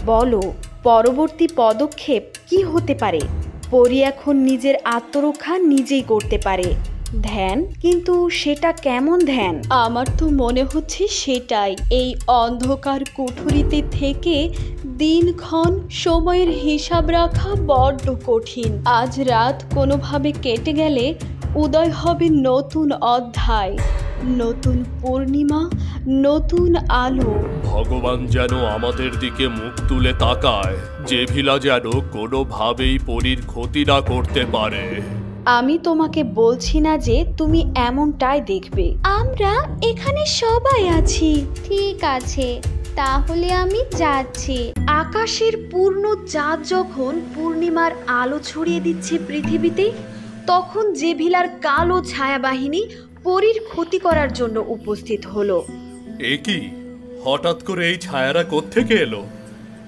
বলো, পরবর্তী পদক্ষেপ কি হতে পারে? পরী এখন নিজের আত্মরক্ষা নিজেই করতে পারে। ধ্যান, কিন্তু সেটা কেমন ধ্যান? আমার তো মনে হচ্ছে সেটাই। এই অন্ধকার কুঠুরিতে থেকে দিনক্ষণ সময়ের হিসাব রাখা বড্ড কঠিন। আজ রাত কোনোভাবে কেটে গেলে উদয় হবে নতুন অধ্যায়, নতুন পূর্ণিমা, নতুন আলো। ভগবান যেন আমাদের দিকে মুখ তুলে তাকায়, জেভিলা যেন কোনোভাবেই পরীর ক্ষতি না করতে পারে। আমি তোমাকে বলছি না যে তুমি এমনটাই দেখবে। আমরা এখানে সবাই আছি। ঠিক আছে, তাহলে আমি যাচ্ছি। আকাশের পূর্ণ চাঁদ যখন পূর্ণিমার আলো ছড়িয়ে দিচ্ছে পৃথিবীতে, তখন জেভিলার কালো ছায়াবাহিনী পরীর ক্ষতি করার জন্য উপস্থিত হলো। এ কি, হঠাৎ করে এই ছায়ারা কোত্থেকে এলো?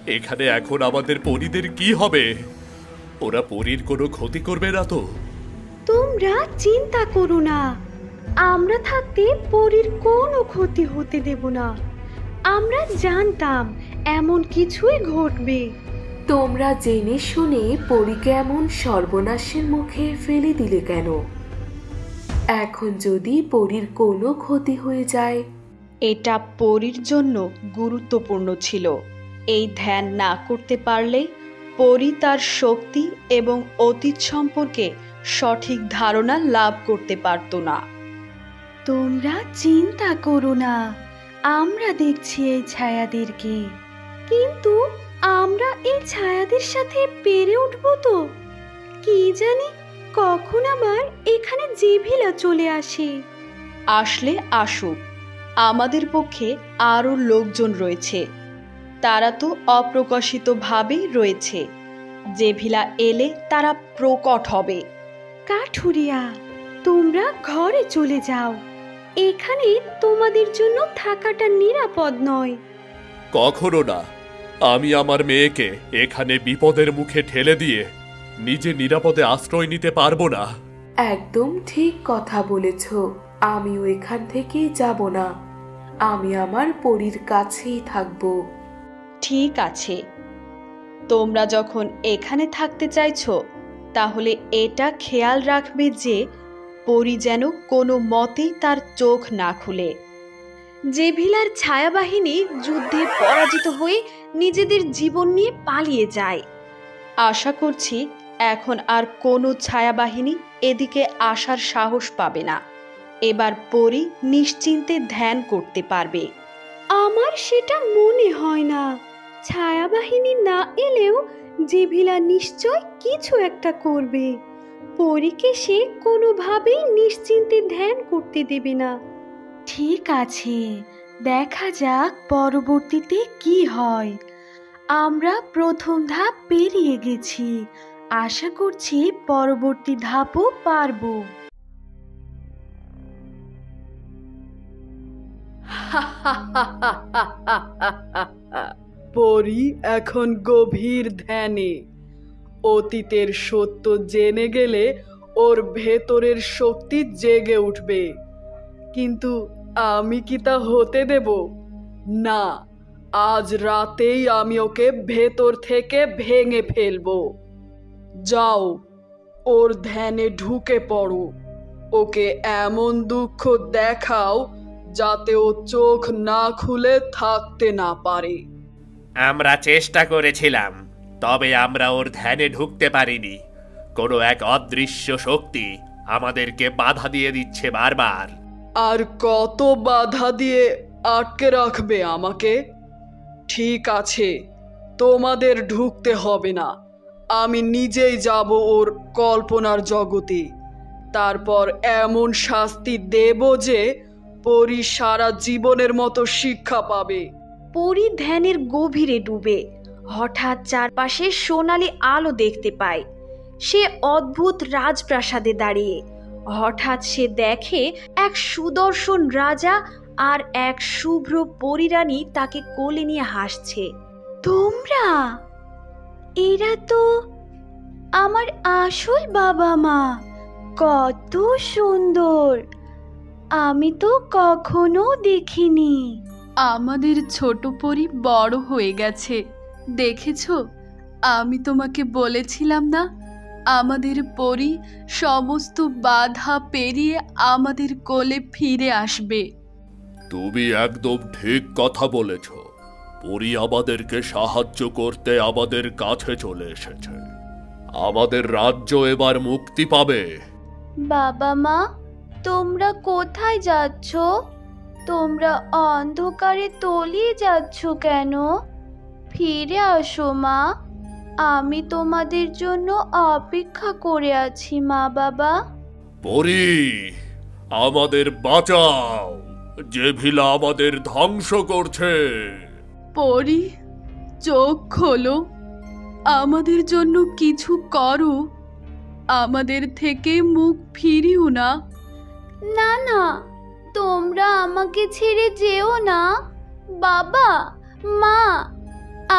এখানে এখন আমাদের পরীদের কি হবে? ওরা পরীর কোনো ক্ষতি করবে না তো? তোমরা চিন্তা করো না, আমরা থাকতে পরীর কোনো ক্ষতি হতে দেব না। আমরা জানতাম এমন কিছুই ঘটবে। তোমরা জেনে শুনে পরীকে এমন সর্বনাশের মুখে ফেলে দিলে কেন? এখন যদি পরীর কোনো ক্ষতি হয়ে যায়? এটা পরীর জন্য গুরুত্বপূর্ণ ছিল। এই ধ্যান না করতে পারলে পরী তার শক্তি এবং অতীত সম্পর্কে সঠিক ধারণা লাভ করতে পারত না। তোমরা চিন্তা করো না, আমরা দেখছি এই ছায়াদেরকে। কিন্তু আমরা এই ছায়াদের সাথে পেরে উঠবো তো? কি জানি কখন আবার এখানে জেভিলা চলে আসে। আসলে আসুক, আমাদের পক্ষে আরও লোকজন রয়েছে। তারা তো অপ্রকাশিতভাবেই রয়েছে। জেভিলা এলে তারা প্রকট হবে। কাঠুরিয়া, তোমরা ঘরে চলে যাও। এখানে তোমাদের জন্য থাকাটা নিরাপদ নয়। কখনো না। আমি আমার মেয়েকে এখানে বিপদের মুখে ঠেলে দিয়ে নিজে নিরাপদে আশ্রয় নিতে পারবো না। একদম ঠিক কথা বলেছ। আমিও এখান থেকে যাব না। আমি আমার পরীর কাছেই থাকবো। ঠিক আছে, তোমরা যখন এখানে থাকতে চাইছো, তাহলে এটা খেয়াল রাখবে যে পরী যেন কোনো মতেই তার চোখ না খুলে। জেভিলার ছায়াবাহিনী যুদ্ধে পরাজিত হয়ে নিজেদের জীবন নিয়ে পালিয়ে যায়। আশা করছি এখন আর কোনো ছায়াবাহিনী এদিকে আসার সাহস পাবে না। এবার পরী নিশ্চিন্তে ধ্যান করতে পারবে। আমার সেটা মনে হয় না। ছায়াবাহিনী না এলেও জেভিলা নিশ্চয় কিছু একটা করবে। পরীকে সে কোনোভাবেই নিশ্চিন্তে ধ্যান করতে দেবে না। ঠিক আছে, দেখা যাক পরবর্তীতে কি হয়। আমরা প্রথম ধাপ পেরিয়ে গেছি, আশা করছি পরবর্তী ধাপও পারবো। পরী এখন গভীর ধ্যানে। অতীতের সত্য জেনে গেলে ওর ভেতরের শক্তি জেগে উঠবে। কিন্তু আমি কি তা হতে দেব? না, আজ রাতেই আমি ওকে ভেতর থেকে ভেঙে ফেলবো। যাও, ওর ধ্যানে ঢুকে পড়ো। ওকে এমন দুঃখ দেখাও যাতে ও চোখ না খুলে থাকতে না পারে। আমরা চেষ্টা করেছিলাম, তবে আমরা ওর ধ্যানে ঢুকতে পারিনি। কোনো এক অদৃশ্য শক্তি আমাদেরকে বাধা দিয়ে দিচ্ছে বারবার। আর কত বাধা দিয়ে আটকে রাখবে আমাকে? ঠিক আছে, তোমাদের ঢুকতে হবে না। আমি নিজেই যাব ওর কল্পনার জগতে। তারপর এমন শাস্তি দেব যে পরী সারা জীবনের মতো শিক্ষা পাবে। পরী ধ্যানের গভীরে ডুবে হঠাৎ চারপাশে সোনালি আলো দেখতে পায়। সে অদ্ভুত রাজপ্রাসাদে দাঁড়িয়ে। হঠাৎ সে দেখে এক সুদর্শন রাজা আর এক শুভ্র পরীরানী তাকে কোলে নিয়ে হাসছে। তোমরা? এরা তো আমার আসল বাবা মা। কত সুন্দর! আমি তো কখনো দেখিনি। আমাদের ছোট পরী বড় হয়ে গেছে। দেখেছো, আমি তোমাকে বলেছিলাম না আমাদের পরী সমস্ত বাধা পেরিয়ে আমাদের কোলে ফিরে আসবে। তুমি একদম ঠিক কথা বলেছ। পরী আমাদেরকে সাহায্য করতে আমাদের কাছে চলে এসেছে। আমাদের রাজ্য এবার মুক্তি পাবে। বাবা মা, তোমরা কোথায় যাচ্ছ? তোমরা অন্ধকারে তলিয়ে যাচ্ছ কেন? ফিরে আসো মা, আমি তোমাদের জন্য অপেক্ষা করে আছি মা বাবা। পরী, আমাদের বাঁচাও, যে ভিলা আমাদের ধ্বংস করছে। পরী, চোখ খোলো, আমাদের জন্য কিছু করো, আমাদের থেকে মুখ ফিরিও না। না না, তোমরা আমাকে ছেড়ে যেও না। বাবা মা,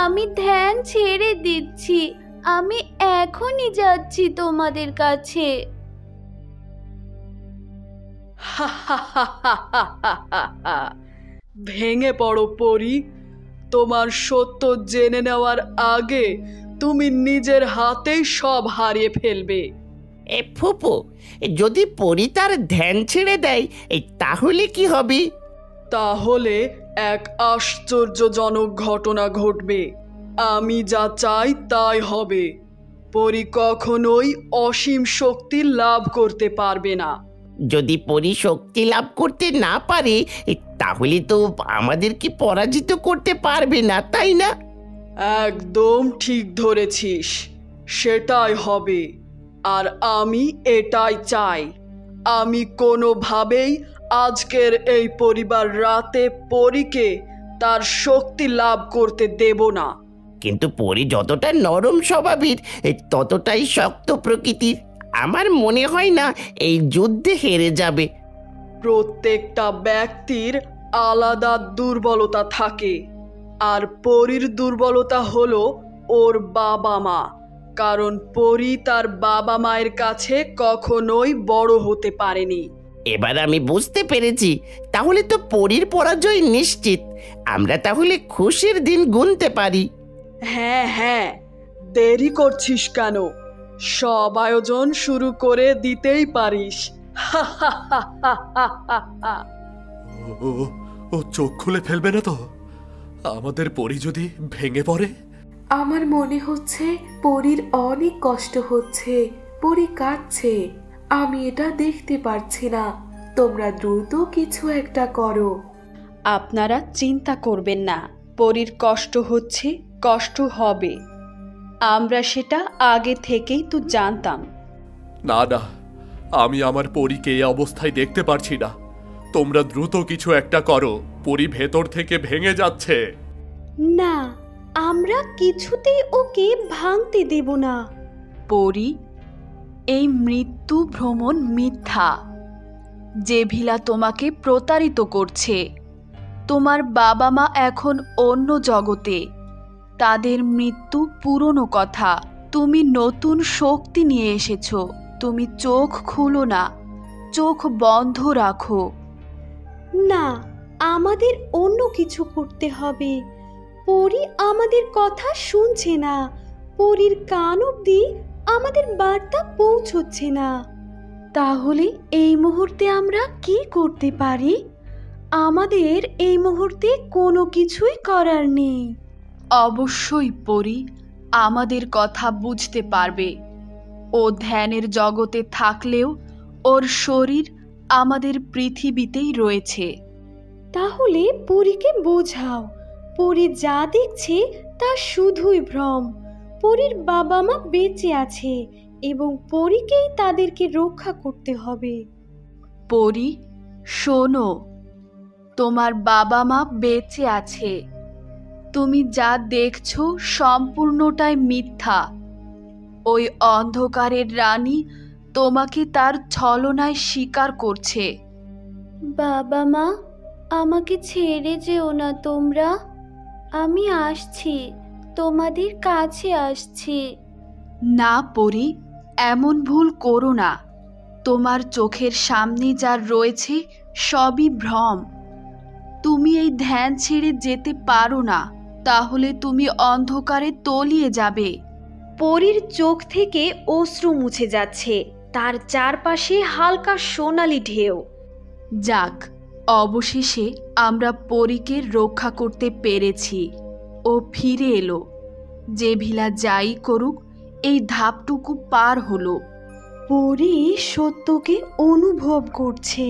আমি ধ্যান ছেড়ে দিচ্ছি, আমি এখনই যাচ্ছি তোমাদের কাছে। ভেঙে পড়ো পরী, তোমার সত্য জেনে নেওয়ার আগে তুমি নিজের হাতেই সব হারিয়ে ফেলবে। ফুপু, যদি পরী তার ধ্যান ছেড়ে দেয় তাহলে কি হবে? তাহলে এক আশ্চর্যজনক ঘটনা ঘটবে। আমি যা চাই তাই হবে। পরী কখনোই অসীম শক্তি লাভ করতে পারবে না। যদি পরী শক্তি লাভ করতে না পারে তাহলে তো আমাদেরকে পরাজিত করতে পারবে না, তাই না? একদম ঠিক ধরেছিস, সেটাই হবে। আর আমি এটাই চাই। আমি কোনোভাবেই আজকের এই পরিবার রাতে পরীকে তার শক্তি লাভ করতে দেব না। কিন্তু পরী যতটা নরম স্বভাবের ততটাই শক্ত প্রকৃতির। আমার মনে হয় না এই যুদ্ধে হেরে যাবে। প্রত্যেকটা ব্যক্তির আলাদা দুর্বলতা থাকে, আর পরীর দুর্বলতা হলো ওর বাবা মা। কারণ পরী তার বাবা মায়ের কাছে কখনোই বড় হতে পারেনি। এবার আমি বুঝতে পেরেছি, তাহলে তো পরীর পরাজয় নিশ্চিত। আমরা তাহলে খুশির দিন গুনতে পারি। হ্যাঁ হ্যাঁ, দেরি করছিস কেন? সব আয়োজন শুরু করে দিতেই পারিস। ও চোখ খুলে ফেলবে না তো? আমাদের পরী যদি ভেঙে পড়ে? আমার মনে হচ্ছে পরীর অনেক কষ্ট হচ্ছে, পরী কাঁদছে। আমি এটা দেখতে পারছি না। তোমরা দ্রুত কিছু একটা করো। আপনারা চিন্তা করবেন না, পরীর কষ্ট হচ্ছে, কষ্ট হবে। আমরা সেটা আগে থেকেই তো জানতাম। না না, আমি আমার পরীকে এই অবস্থায় দেখতে পারছি না। তোমরা দ্রুত কিছু একটা করো, পরী ভেতর থেকে ভেঙে যাচ্ছে। না, আমরা কিছুতেই ওকে ভাঙতে দেব না। পরী, এই মৃত্যু ভ্রমণ মিথ্যা। যে ভিলা তোমাকে প্রতারিত করছে। তোমার বাবা মা এখন অন্য জগতে, তাদের মৃত্যু পুরনো কথা। তুমি নতুন শক্তি নিয়ে এসেছো। তুমি চোখ খুলো না, চোখ বন্ধ রাখো। না, আমাদের অন্য কিছু করতে হবে। পরী আমাদের কথা শুনছে না। পরীর কান অবধি আমাদের বার্তা পৌঁছচ্ছে না। তাহলে এই মুহূর্তে আমরা কি করতে পারি? আমাদের এই মুহূর্তে কোনো কিছুই করার নেই। অবশ্যই পরী আমাদের কথা বুঝতে পারবে। ও ধ্যানের জগতে থাকলেও ওর শরীর আমাদের পৃথিবীতেই রয়েছে। তাহলে পরীকে বোঝাও, পরী যা দেখছে তা শুধুই ভ্রম। পরীর বাবা মা বেঁচে আছে এবং পরীকেই তাদেরকে রক্ষা করতে হবে। পরী, শোনো, তোমার বাবা মা বেঁচে আছে। তুমি যা দেখছো সম্পূর্ণটাই মিথ্যা। ওই অন্ধকারের রানী তোমাকে তার ছলনায় শিকার করছে। বাবা মা, আমাকে ছেড়ে যেও না তোমরা। আমি আসছি, তোমাদের কাছে আসছি। না পরী, এমন ভুল করো না। তোমার চোখের সামনে যা রয়েছে সবই ভ্রম। তুমি এই ধ্যান ছেড়ে যেতে পারো না। তাহলে তুমি অন্ধকারে তলিয়ে যাবে। পরীর চোখ থেকে অশ্রু মুছে যাচ্ছে, তার চারপাশে হালকা সোনালি ঢেউ। যাক, অবশেষে আমরা পরীকে রক্ষা করতে পেরেছি। ও ফিরে এলো। জেভিলা যাই করুক, এই ধাপটুকু পার হলো। পরী সত্যকে অনুভব করছে,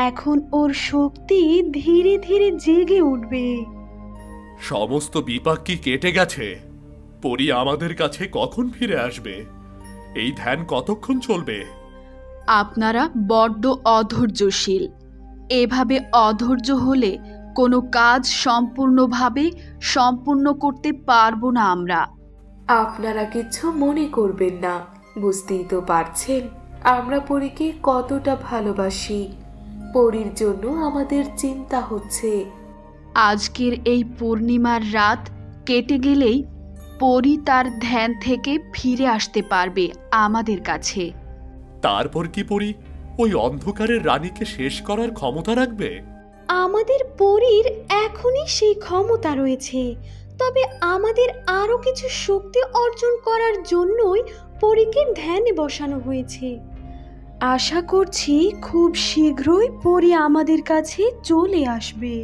এখন ওর শক্তি ধীরে ধীরে জেগে উঠবে। সমস্ত বিপাক কি কেটে গেছে? পরী আমাদের কাছে কখন ফিরে আসবে? এই ধ্যান কতক্ষণ চলবে? আপনারা বড্ড অধৈর্যশীল। এভাবে অধৈর্য হলে কোনো কাজ সম্পূর্ণ করতে পারবো না আমরা। আপনারা কিছু মনে করবেন না, বুঝতেই তো পারছেন আমরা পরীকে কতটা ভালোবাসি। পরীর জন্য আমাদের চিন্তা হচ্ছে। আজকের এই পূর্ণিমার রাত কেটে গেলেই পরী তার ধ্যান থেকে ফিরে আসতে পারবে আমাদের কাছে। তারপর কি পরী ওই অন্ধকারের রানীকে শেষ করার ক্ষমতা রাখবে? আমাদের পরীর এখনই সেই ক্ষমতা রয়েছে, তবে আমাদের আরো কিছু শক্তি অর্জন করার জন্যই পরীকে ধ্যানে বসানো হয়েছে। আশা করছি খুব শীঘ্রই পরী আমাদের কাছে চলে আসবে।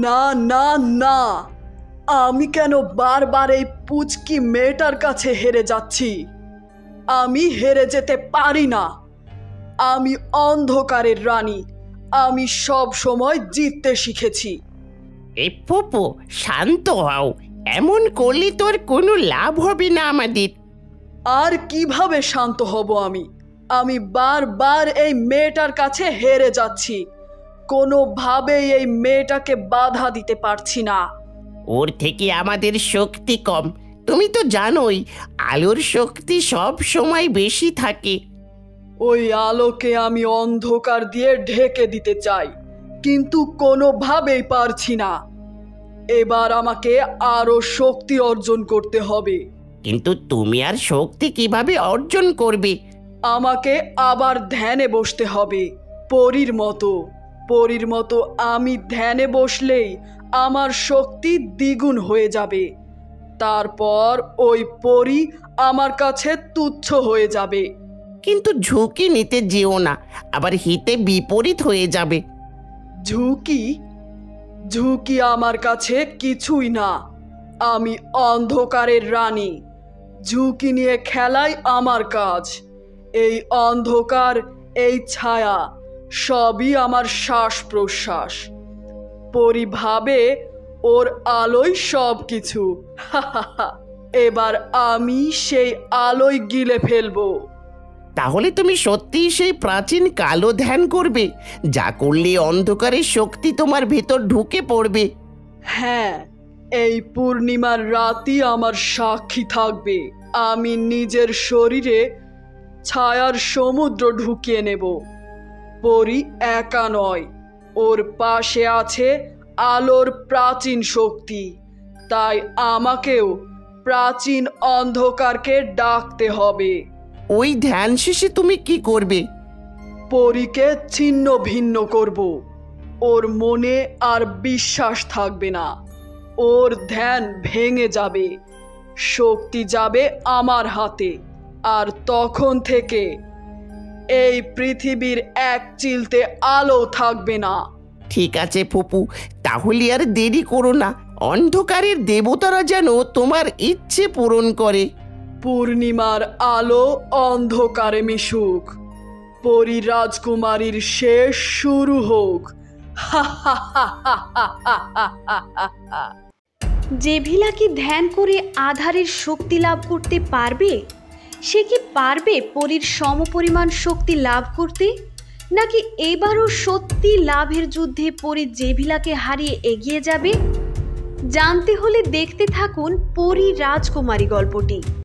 না না না, আমি কেন বারবার এই পুচকি মেয়েটার কাছে হেরে যাচ্ছি? আমি হেরে যেতে পারি না। আমি অন্ধকারের রানী, আমি সব সময় জিততে শিখেছি। এই ফুপু, শান্ত হও। এমন করলে তোর কোনো লাভ হবে না আমাদের। আর কিভাবে শান্ত হব আমি? আমি বারবার এই মেয়েটার কাছে হেরে যাচ্ছি। কোনোভাবেই এই মেয়েটাকে বাধা দিতে পারছি না। ওর থেকে আমাদের শক্তি কম। তুমি তো জানোই আলোর শক্তি সব সময় বেশি থাকে। ওই আলোকে আমি অন্ধকার দিয়ে ঢেকে দিতে চাই, কিন্তু কোনোভাবেই পারছি না। এবার আমাকে আরো শক্তি অর্জন করতে হবে। কিন্তু তুমি আর শক্তি কিভাবে অর্জন করবে? আমাকে আবার ধ্যানে বসতে হবে, পরীর মতো। পরীর মতো আমি ধ্যানে বসলেই আমার শক্তি দ্বিগুণ হয়ে যাবে। তারপর ওই পরী আমার কাছে তুচ্ছ হয়ে যাবে। কিন্তু ঝুঁকি নিতে যেও না, আবার হিতে বিপরীত হয়ে যাবে। ঝুঁকি? ঝুঁকি আমার কাছে কিছুই না। আমি অন্ধকারের রানী। ঝুঁকি নিয়ে খেলাই আমার কাজ। এই অন্ধকার, এই ছায়া সবই আমার শ্বাস প্রশ্বাস। পরী ভাবে ওর আলোই সব কিছু। এবার আমি সেই আলোয় গিলে ফেলবো। তাহলে তুমি সত্যিই সেই প্রাচীন কালো ধ্যান করবে, যা করলে অন্ধকারের শক্তি তোমার ভেতর ঢুকে পড়বে? হ্যাঁ, এই পূর্ণিমার রাতই আমার সাক্ষী থাকবে। আমি নিজের শরীরে ছায়ার সমুদ্র ঢুকিয়ে নেব। পরী একা নয়, ওর পাশে আছে আলোর প্রাচীন শক্তি। তাই আমাকেও প্রাচীন অন্ধকারকে ডাকতে হবে। ওই ধ্যান শেষে তুমি কি করবে? পরীকে ছিন্ন ভিন্ন করব। ওর মনে আর বিশ্বাস থাকবে না। ওর ধ্যান ভেঙে যাবে, শক্তি যাবে আমার হাতে। আর তখন থেকে এই পৃথিবীর এক চিলতে আলো থাকবে না। ঠিক আছে ফুপু, তাহলে আর দেরি করো না। অন্ধকারের দেবতারা যেন তোমার ইচ্ছে পূরণ করে। পূর্ণিমার আলো অন্ধকারে মিশুক, পরী রাজকুমারীর শেষ শুরু হোক। জেভিলা কি ধ্যান করে আধারের শক্তি লাভ করতে পারবে? সে কি পারবে পরীর সমপরিমাণ শক্তি লাভ করতে? নাকি এবারও সত্যি লাভের যুদ্ধে পরী জেভিলাকে হারিয়ে এগিয়ে যাবে? জানতে হলে দেখতে থাকুন পরী রাজকুমারী গল্পটি।